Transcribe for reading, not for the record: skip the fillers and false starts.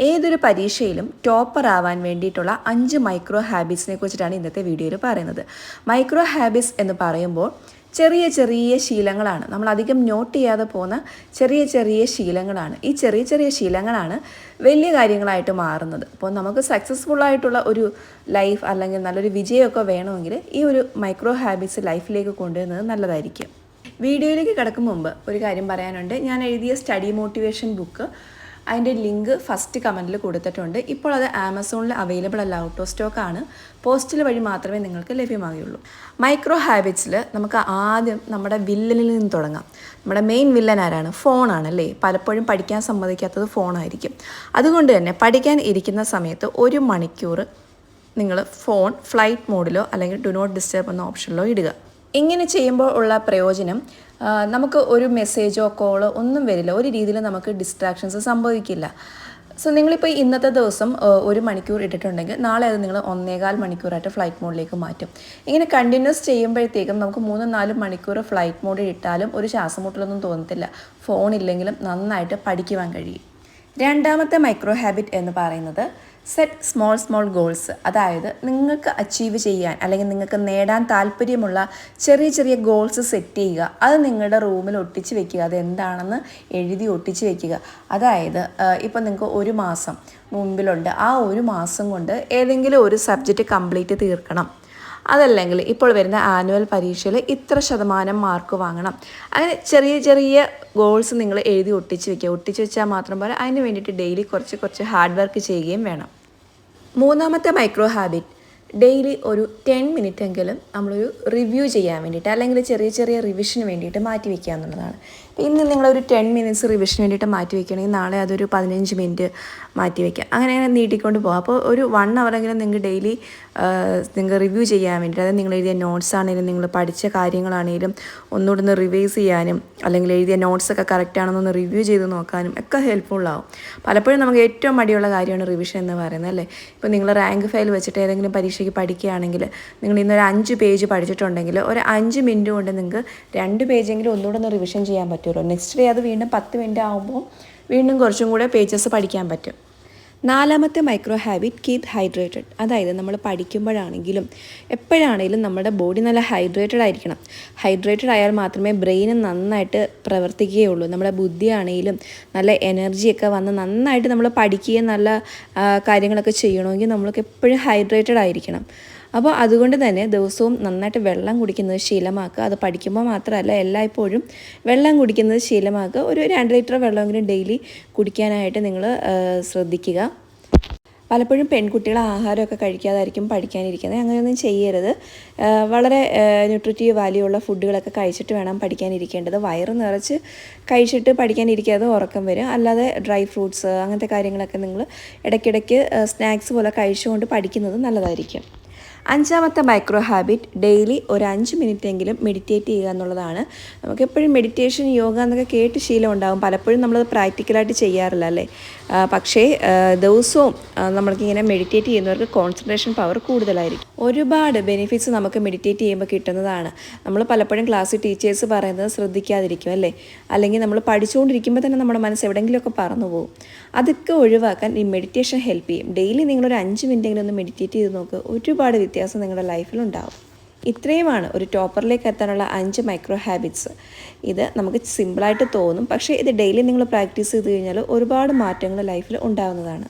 ഏതൊരു പരീക്ഷയിലും ടോപ്പർ ആവാൻ വേണ്ടിയിട്ടുള്ള 5 മൈക്രോ ഹാബിറ്റ്സിനെ കുറിച്ചിട്ടാണ് ഇന്നത്തെ വീഡിയോയിൽ പറയുന്നത്. മൈക്രോ ഹാബിറ്റ്സ് എന്ന് പറയുമ്പോൾ ചെറിയ ചെറിയ ശീലങ്ങളാണ്, നമ്മൾ അധികം നോട്ട് ചെയ്യാതെ പോകുന്ന ചെറിയ ചെറിയ ശീലങ്ങളാണ്. ഈ ചെറിയ ചെറിയ ശീലങ്ങളാണ് വലിയ കാര്യങ്ങളായിട്ട് മാറുന്നത്. അപ്പോൾ നമുക്ക് സക്സസ്ഫുള്ളായിട്ടുള്ള ഒരു ലൈഫ് അല്ലെങ്കിൽ നല്ലൊരു വിജയമൊക്കെ വേണമെങ്കിൽ ഈ ഒരു മൈക്രോ ഹാബിറ്റ്സ് ലൈഫിലേക്ക് കൊണ്ടുവരുന്നത് നല്ലതായിരിക്കും. വീഡിയോയിലേക്ക് കിടക്കും മുമ്പ് ഒരു കാര്യം പറയാനുണ്ട്. ഞാൻ എഴുതിയ സ്റ്റഡി മോട്ടിവേഷൻ ബുക്ക്, അതിൻ്റെ ലിങ്ക് ഫസ്റ്റ് കമൻറ്റിൽ കൊടുത്തിട്ടുണ്ട്. ഇപ്പോൾ അത് ആമസോണിൽ അവൈലബിൾ അല്ല, ഔട്ട് ഓഫ് സ്റ്റോക്കാണ്. പോസ്റ്റൽ വഴി മാത്രമേ നിങ്ങൾക്ക് ലഭ്യമാകുകയുള്ളൂ. മൈക്രോ ഹാബിറ്റ്സിൽ നമുക്ക് ആദ്യം നമ്മുടെ വില്ലനിൽ നിന്ന് തുടങ്ങാം. നമ്മുടെ മെയിൻ വില്ലൻ ആരാണ്? ഫോണാണല്ലേ. പലപ്പോഴും പഠിക്കാൻ സമ്മതിക്കാത്തത് ഫോണായിരിക്കും. അതുകൊണ്ട് തന്നെ പഠിക്കാൻ ഇരിക്കുന്ന സമയത്ത് 1 മണിക്കൂർ നിങ്ങൾ ഫോൺ ഫ്ലൈറ്റ് മോഡിലോ അല്ലെങ്കിൽ ഡു നോട്ട് ഡിസ്റ്റർബ് എന്ന ഓപ്ഷനിലോ ഇടുക. ഇങ്ങനെ ചെയ്യുമ്പോൾ ഉള്ള പ്രയോജനം, നമുക്ക് ഒരു മെസ്സേജോ കോളോ ഒന്നും വരില്ല. ഒരു രീതിയിൽ നമുക്ക് ഡിസ്ട്രാക്ഷൻസ് സംഭവിക്കില്ല. സോ നിങ്ങളിപ്പോൾ ഇന്നത്തെ ദിവസം 1 മണിക്കൂർ ഇട്ടിട്ടുണ്ടെങ്കിൽ നാളെ അത് നിങ്ങൾ 1.25 മണിക്കൂറായിട്ട് ഫ്ലൈറ്റ് മോഡിലേക്ക് മാറ്റും. ഇങ്ങനെ കണ്ടിന്യൂസ് ചെയ്യുമ്പോഴത്തേക്കും നമുക്ക് 3-4 മണിക്കൂർ ഫ്ലൈറ്റ് മോഡിൽ ഇട്ടാലും ഒരു ശ്വാസമുട്ടലൊന്നും തോന്നത്തില്ല. ഫോണില്ലെങ്കിലും നന്നായിട്ട് പഠിക്കുവാൻ കഴിയും. രണ്ടാമത്തെ മൈക്രോ ഹാബിറ്റ് എന്ന് പറയുന്നത് സെറ്റ് സ്മോൾ ഗോൾസ്. അതായത് നിങ്ങൾക്ക് അച്ചീവ് ചെയ്യാൻ അല്ലെങ്കിൽ നിങ്ങൾക്ക് നേടാൻ താല്പര്യമുള്ള ചെറിയ ചെറിയ ഗോൾസ് സെറ്റ് ചെയ്യുക. അത് നിങ്ങളുടെ റൂമിൽ ഒട്ടിച്ച് വെക്കുക. അത് എന്താണെന്ന് എഴുതി ഒട്ടിച്ച് വെക്കുക. അതായത് ഇപ്പോൾ നിങ്ങൾക്ക് 1 മാസം മുമ്പിലുണ്ട്. ആ 1 മാസം കൊണ്ട് ഏതെങ്കിലും ഒരു സബ്ജക്റ്റ് കംപ്ലീറ്റ് തീർക്കണം. അതല്ലെങ്കിൽ ഇപ്പോൾ വരുന്ന ആനുവൽ പരീക്ഷയിൽ ഇത്ര ശതമാനം മാർക്ക് വാങ്ങണം. അങ്ങനെ ചെറിയ ചെറിയ ഗോൾസ് നിങ്ങൾ എഴുതി ഒട്ടിച്ച് വെക്കുക. ഒട്ടിച്ച് വെച്ചാൽ മാത്രം പോലെ അതിന് വേണ്ടിയിട്ട് ഡെയിലി കുറച്ച് ഹാർഡ് വർക്ക് ചെയ്യുകയും വേണം. മൂന്നാമത്തെ മൈക്രോ ഹാബിറ്റ്, ഡെയിലി ഒരു 10 മിനിറ്റ് എങ്കിലും നമ്മളൊരു റിവ്യൂ ചെയ്യാൻ വേണ്ടിയിട്ട് അല്ലെങ്കിൽ ചെറിയ ചെറിയ റിവിഷന് വേണ്ടിയിട്ട് മാറ്റി വയ്ക്കുക എന്നുള്ളതാണ്. ഇന്ന് നിങ്ങളൊരു 10 മിനിറ്റ്സ് റിവിഷന് വേണ്ടിയിട്ട് മാറ്റി വയ്ക്കുകയാണെങ്കിൽ നാളെ അതൊരു 15 മിനിറ്റ് മാറ്റി വയ്ക്കുക. അങ്ങനെ നീട്ടിക്കൊണ്ട് പോകുക. അപ്പോൾ ഒരു 1 അവറെങ്കിലും നിങ്ങൾക്ക് ഡെയിലി നിങ്ങൾ റിവ്യൂ ചെയ്യാൻ വേണ്ടിയിട്ട്, അതായത് നിങ്ങൾ എഴുതിയ നോട്ട്സ് ആണെങ്കിലും നിങ്ങൾ പഠിച്ച കാര്യങ്ങളാണെങ്കിലും ഒന്നുകൂടെ ഒന്ന് റിവൈസ് ചെയ്യാനും അല്ലെങ്കിൽ എഴുതിയ നോട്ട്സൊക്കെ കറക്റ്റ് ആണെന്നൊന്ന് റിവ്യൂ ചെയ്ത് നോക്കാനും ഒക്കെ ഹെൽപ്ഫുള്ളാവും. പലപ്പോഴും നമുക്ക് ഏറ്റവും മടിയുള്ള കാര്യമാണ് റിവിഷൻ എന്ന് പറയുന്നത്, അല്ലേ. ഇപ്പോൾ നിങ്ങൾ റാങ്ക് ഫയൽ വെച്ചിട്ട് ഏതെങ്കിലും പരീക്ഷയ്ക്ക് പഠിക്കുകയാണെങ്കിൽ നിങ്ങൾ ഇന്നൊരു 5 പേജ് പഠിച്ചിട്ടുണ്ടെങ്കിൽ ഒരു 5 മിനിറ്റ് കൊണ്ട് നിങ്ങൾക്ക് 2 പേജെങ്കിലും ഒന്നുകൂടെ ഒന്ന് റിവിഷൻ ചെയ്യാൻ പറ്റുമല്ലോ. നെക്സ്റ്റ് ഡേ അത് വീണ്ടും 10 മിനിറ്റ് ആകുമ്പോൾ വീണ്ടും കുറച്ചും കൂടെ പേജസ് പഠിക്കാൻ പറ്റും. നാലാമത്തെ മൈക്രോ ഹാബിറ്റ്, കീപ് ഹൈഡ്രേറ്റഡ്. അതായത് നമ്മൾ പഠിക്കുമ്പോഴാണെങ്കിലും എപ്പോഴാണെങ്കിലും നമ്മുടെ ബോഡി നല്ല ഹൈഡ്രേറ്റഡ് ആയിരിക്കണം. ഹൈഡ്രേറ്റഡ് ആയാൽ മാത്രമേ ബ്രെയിന് നന്നായിട്ട് പ്രവർത്തിക്കുകയുള്ളൂ. നമ്മുടെ ബുദ്ധിയാണെങ്കിലും നല്ല എനർജിയൊക്കെ വന്ന് നന്നായിട്ട് നമ്മൾ പഠിക്കുകയും നല്ല കാര്യങ്ങളൊക്കെ ചെയ്യണമെങ്കിൽ നമ്മൾക്ക് എപ്പോഴും ഹൈഡ്രേറ്റഡ് ആയിരിക്കണം. അപ്പോൾ അതുകൊണ്ട് തന്നെ ദിവസവും നന്നായിട്ട് വെള്ളം കുടിക്കുന്നത് ശീലമാക്കുക. അത് പഠിക്കുമ്പോൾ മാത്രമല്ല, എല്ലായ്പ്പോഴും വെള്ളം കുടിക്കുന്നത് ശീലമാക്കുക. ഒരു 2 ലിറ്റർ വെള്ളമെങ്കിലും ഡെയിലി കുടിക്കാനായിട്ട് നിങ്ങൾ ശ്രദ്ധിക്കുക. പലപ്പോഴും പെൺകുട്ടികൾ ആഹാരമൊക്കെ കഴിക്കാതായിരിക്കും പഠിക്കാനിരിക്കുന്നത്. അങ്ങനെയൊന്നും ചെയ്യരുത്. വളരെ ന്യൂട്രിറ്റീവ് വാല്യൂ ഉള്ള ഫുഡുകളൊക്കെ കഴിച്ചിട്ട് വേണം പഠിക്കാനിരിക്കേണ്ടത്. വയറ് നിറച്ച് കഴിച്ചിട്ട് പഠിക്കാനിരിക്കാതെ ഉറക്കം വരും. അല്ലാതെ ഡ്രൈ ഫ്രൂട്ട്സ് അങ്ങനത്തെ കാര്യങ്ങളൊക്കെ നിങ്ങൾ ഇടയ്ക്കിടയ്ക്ക് സ്നാക്സ് പോലെ കഴിച്ചുകൊണ്ട് പഠിക്കുന്നത് നല്ലതായിരിക്കും. അഞ്ചാമത്തെ മൈക്രോ ഹാബിറ്റ്, ഡെയിലി ഒരു 5 മിനിറ്റ് എങ്കിലും മെഡിറ്റേറ്റ് ചെയ്യുക എന്നുള്ളതാണ്. നമുക്കെപ്പോഴും മെഡിറ്റേഷൻ, യോഗ എന്നൊക്കെ കേട്ട് ശീലം ഉണ്ടാകും. പലപ്പോഴും നമ്മളത് പ്രാക്ടിക്കലായിട്ട് ചെയ്യാറില്ല, അല്ലേ. പക്ഷേ ദിവസവും നമ്മൾക്കിങ്ങനെ മെഡിറ്റേറ്റ് ചെയ്യുന്നവർക്ക് കോൺസെൻട്രേഷൻ പവർ കൂടുതലായിരിക്കും. ഒരുപാട് ബെനിഫിറ്റ്സ് നമുക്ക് മെഡിറ്റേറ്റ് ചെയ്യുമ്പോൾ കിട്ടുന്നതാണ്. നമ്മൾ പലപ്പോഴും ക്ലാസ്സിൽ ടീച്ചേഴ്സ് പറയുന്നത് ശ്രദ്ധിക്കാതിരിക്കും, അല്ലേ. അല്ലെങ്കിൽ നമ്മൾ പഠിച്ചുകൊണ്ടിരിക്കുമ്പോൾ തന്നെ നമ്മുടെ മനസ്സ് എവിടെയെങ്കിലുമൊക്കെ പറന്നു പോകും. അതൊക്കെ ഒഴിവാക്കാൻ ഈ മെഡിറ്റേഷൻ ഹെൽപ്പ് ചെയ്യും. ഡെയിലി നിങ്ങളൊരു 5 മിനിറ്റെങ്കിലും ഒന്ന് മെഡിറ്റേറ്റ് ചെയ്ത് നോക്കുക. ഒരുപാട് വ്യത്യാസം നിങ്ങളുടെ ലൈഫിലുണ്ടാവും. ഇത്രയുമാണ് ഒരു ടോപ്പറിലേക്ക് എത്താനുള്ള 5 മൈക്രോ ഹാബിറ്റ്സ്. ഇത് നമുക്ക് സിമ്പിളായിട്ട് തോന്നും, പക്ഷേ ഇത് ഡെയിലി നിങ്ങൾ പ്രാക്ടീസ് ചെയ്ത് കഴിഞ്ഞാൽ ഒരുപാട് മാറ്റങ്ങൾ ലൈഫിൽ ഉണ്ടാകുന്നതാണ്.